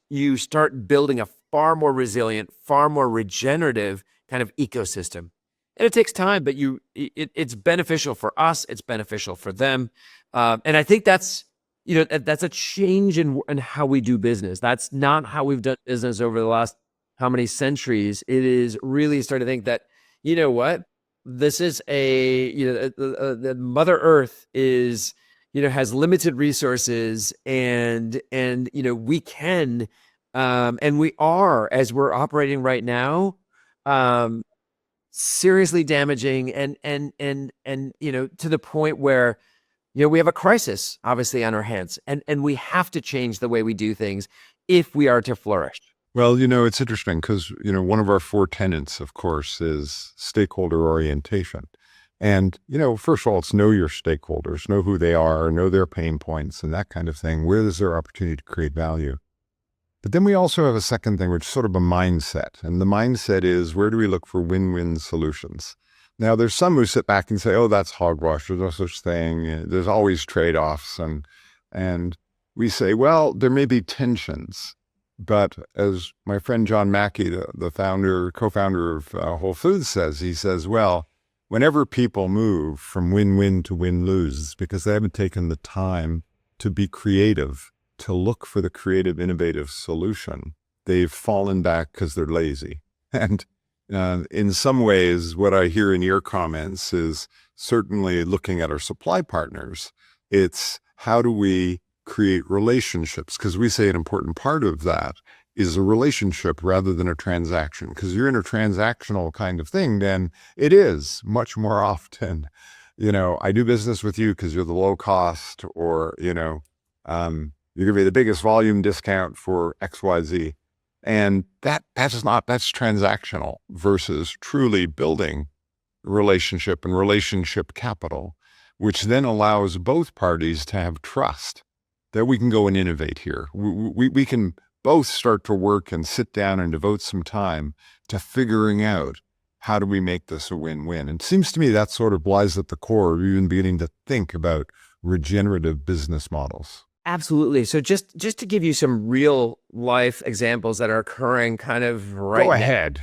you start building a far more resilient, far more regenerative kind of ecosystem. And it takes time, but it's beneficial for us. It's beneficial for them. And I think that's a change in how we do business. That's not how we've done business over the last how many centuries. It is really starting to think that, you know what, this is the Mother Earth is, has limited resources, and we can, and we are, as we're operating right now, seriously damaging and to the point where we have a crisis obviously on our hands, and we have to change the way we do things if we are to flourish. Well, it's interesting because, one of our 4 tenets, of course, is stakeholder orientation. And, first of all, it's know your stakeholders, know who they are, know their pain points and that kind of thing. Where is there opportunity to create value? But then we also have a second thing, which is sort of a mindset. And the mindset is, where do we look for win-win solutions? Now, there's some who sit back and say, oh, that's hogwash. There's no such thing. There's always trade-offs. And we say, well, there may be tensions. But as my friend John Mackey, the co-founder of Whole Foods says, he says, well, whenever people move from win-win to win-lose, it's because they haven't taken the time to be creative, to look for the creative, innovative solution. They've fallen back because they're lazy. And in some ways, what I hear in your comments is certainly looking at our supply partners. It's how do we create relationships? Because we say an important part of that is a relationship rather than a transaction. Because you're in a transactional kind of thing, then it is much more often, I do business with you because you're the low cost, or, you give me the biggest volume discount for XYZ. And that's transactional versus truly building relationship and relationship capital, which then allows both parties to have trust that we can go and innovate here. We can both start to work and sit down and devote some time to figuring out how do we make this a win-win. And it seems to me that sort of lies at the core of even beginning to think about regenerative business models. Absolutely. So just to give you some real life examples that are occurring kind of right now. Go ahead.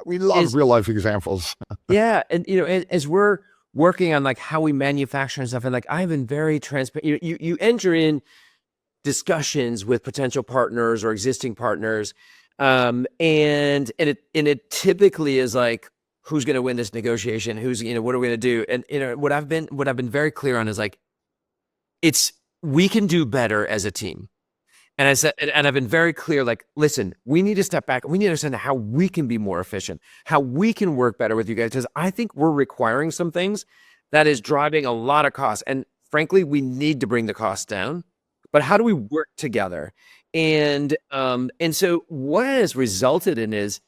We love real life examples. Yeah. And, as we're working on like how we manufacture and stuff, and like I've been very transparent. You enter in discussions with potential partners or existing partners, and it typically is like, who's going to win this negotiation? Who's, what are we going to do? And what I've been very clear on is like, we can do better as a team. And I said, and I've been very clear, like, listen, we need to step back. We need to understand how we can be more efficient, how we can work better with you guys, because I think we're requiring some things that is driving a lot of costs. And frankly, we need to bring the costs down. But how do we work together? And so what it has resulted in is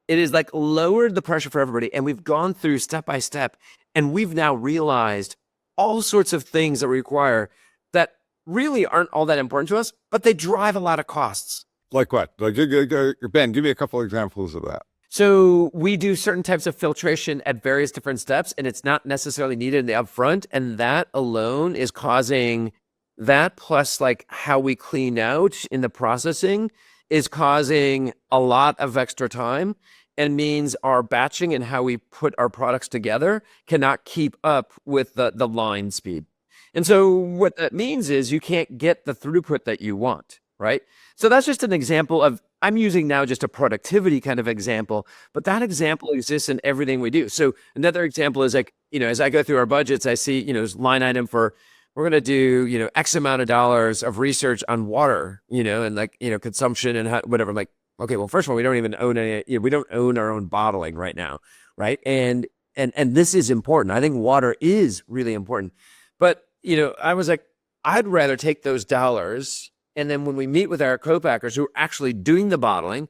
it is like lowered the pressure for everybody. And we've gone through step by step, and we've now realized all sorts of things that we require that really aren't all that important to us, but they drive a lot of costs. Like what? Like, Ben, give me a couple of examples of that. So we do certain types of filtration at various different steps, and it's not necessarily needed in the upfront. And that alone is causing that, plus like how we clean out in the processing, is causing a lot of extra time, and means our batching and how we put our products together cannot keep up with the line speed. And so what that means is you can't get the throughput that you want, right? So that's just an example of, I'm using now just a productivity kind of example, but that example exists in everything we do. So another example is like, as I go through our budgets, I see, this line item for, we're going to do, X amount of dollars of research on water, and like, consumption and whatever. I'm like, okay, well, first of all, we don't even own any, we don't own our own bottling right now. Right. And this is important. I think water is really important, but I was like, I'd rather take those dollars, and then when we meet with our co-packers who are actually doing the bottling,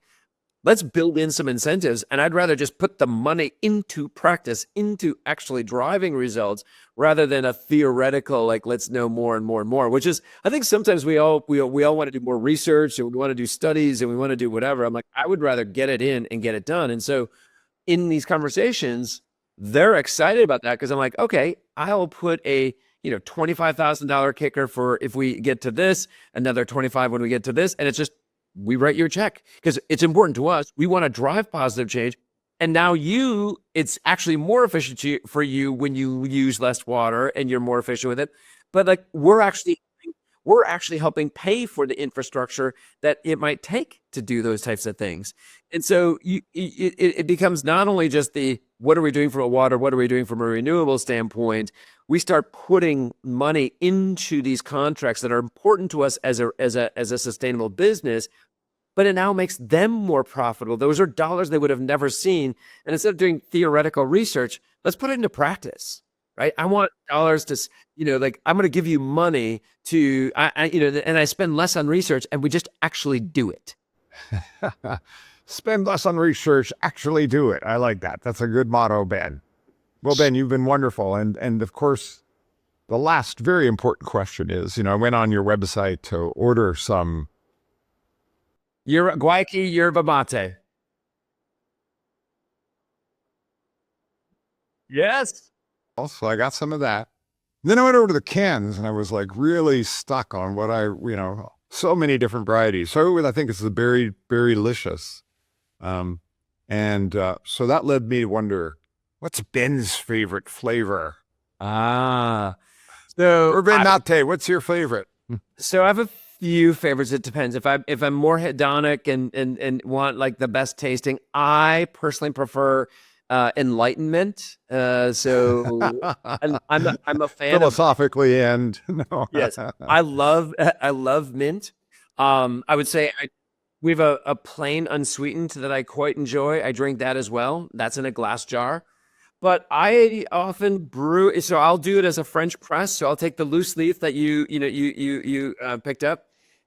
let's build in some incentives. And I'd rather just put the money into practice, into actually driving results, rather than a theoretical, like, let's know more and more and more, which is, I think sometimes we all want to do more research, and we want to do studies, and we want to do whatever. I'm like, I would rather get it in and get it done. And so in these conversations, they're excited about that, because I'm like, okay, I'll put a $25,000 kicker for if we get to this, another 25 when we get to this, and it's just, we write your check because it's important to us. We want to drive positive change. And now it's actually more efficient for you when you use less water and you're more efficient with it. But like, we're actually helping pay for the infrastructure that it might take to do those types of things. And so it becomes not only just the, what are we doing from a water, what are we doing from a renewable standpoint? We start putting money into these contracts that are important to us as a sustainable business, but it now makes them more profitable. Those are dollars they would have never seen. And instead of doing theoretical research, let's put it into practice, right? I want dollars to, like, I'm going to give you money to, and I spend less on research, and we just actually do it. Spend less on research, actually do it. I like that. That's a good motto, Ben. Well, Ben, you've been wonderful. And of course, the last very important question is, I went on your website to order some Guayaki Yerba Mate. Yes. So I got some of that. Then I went over to the cans, and I was like really stuck on what so many different varieties. So I think it's the berry licious. So that led me to wonder, what's Ben's favorite flavor? So Or Ben Mate, what's your favorite? So I have a few favorites. It depends. If I'm more hedonic and want like the best tasting, I personally prefer enlightenment. So I'm a fan philosophically and no. Yes, I love mint. I would say we have a plain unsweetened that I quite enjoy. I drink that as well. That's in a glass jar. But I often brew, so I'll do it as a French press. So I'll take the loose leaf that you picked up,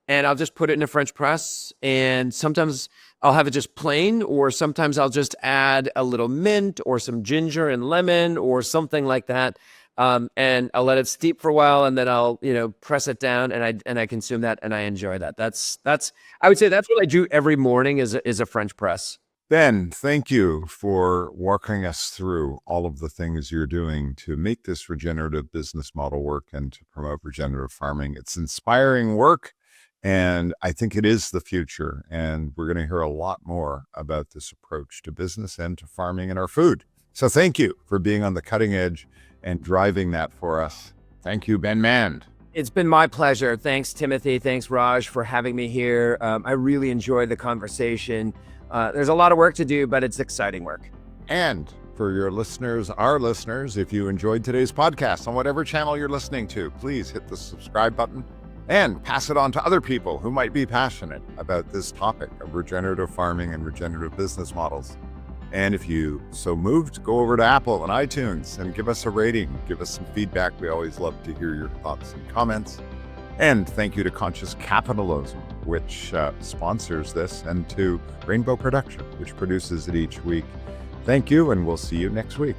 and I'll just put it in a French press. And sometimes I'll have it just plain, or sometimes I'll just add a little mint or some ginger and lemon or something like that. And I'll let it steep for a while, and then I'll press it down, and I consume that, and I enjoy that. That's I would say that's what I do every morning is a French press. Ben, thank you for walking us through all of the things you're doing to make this regenerative business model work and to promote regenerative farming. It's inspiring work, and I think it is the future. And we're going to hear a lot more about this approach to business and to farming and our food. So thank you for being on the cutting edge and driving that for us. Thank you, Ben Mand. It's been my pleasure. Thanks, Timothy. Thanks, Raj, for having me here. I really enjoyed the conversation. There's a lot of work to do, but it's exciting work. And for your listeners, our listeners, if you enjoyed today's podcast on whatever channel you're listening to, please hit the subscribe button and pass it on to other people who might be passionate about this topic of regenerative farming and regenerative business models. And if you so moved, go over to Apple and iTunes and give us a rating, give us some feedback. We always love to hear your thoughts and comments. And thank you to Conscious Capitalism, which sponsors this, and to Rainbow Production, which produces it each week. Thank you, and we'll see you next week.